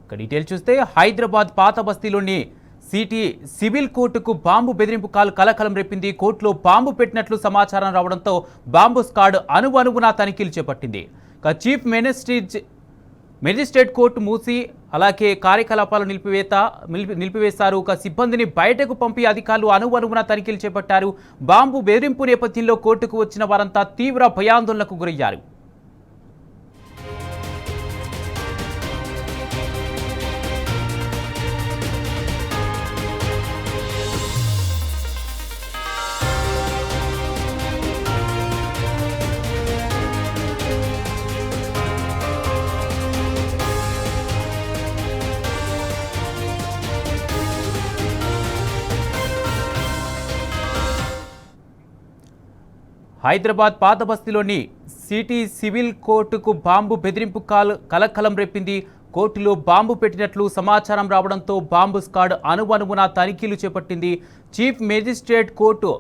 Detail చూస్తే హైదరాబాద్ పాత బస్తీలోని city civil కోర్టుకు బాంబు బెదిరింపు కాల్ కలకలం రేపింది. కోర్టులో బాంబు పెట్టినట్లు సమాచారం రావడంతో బాంబు స్క్వాడ్ అణువణువునా తనిఖీలు చేపట్టింది. చీఫ్ మెజిస్ట్రేట్ కోర్టు మూసి అలాగే కార్యకలాపాలు నిలిపివేశారు. సిబ్బందిని బయటకు పంపి అధికారులు అణువణువునా తనిఖీలు చేపట్టారు. బాంబు బెదిరింపు నేపథ్యంలో కోర్టుకు వచ్చిన వారంతా తీవ్ర భయాందోళనకు గురయ్యారు. హైదరాబాద్ పాత బస్తీలోని సిటీ సివిల్ కోర్టుకు బాంబు బెదిరింపు కాల్ కలకలం రేపింది. కోర్టులో బాంబు పెట్టినట్లు సమాచారం రావడంతో బాంబు స్క్వాడ్ అణువణువునా తనిఖీలు చేపట్టింది. చీఫ్ మెజిస్ట్రేట్ కోర్టు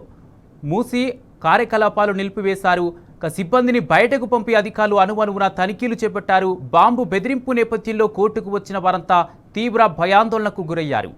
మూసి కార్యకలాపాలు నిలిపివేశారు. సిబ్బందిని బయటకు పంపి అధికారులు అణువణువునా తనిఖీలు చేపట్టారు. బాంబు బెదిరింపు నేపథ్యంలో కోర్టుకు వచ్చిన వారంతా తీవ్ర భయాందోళనకు గురయ్యారు.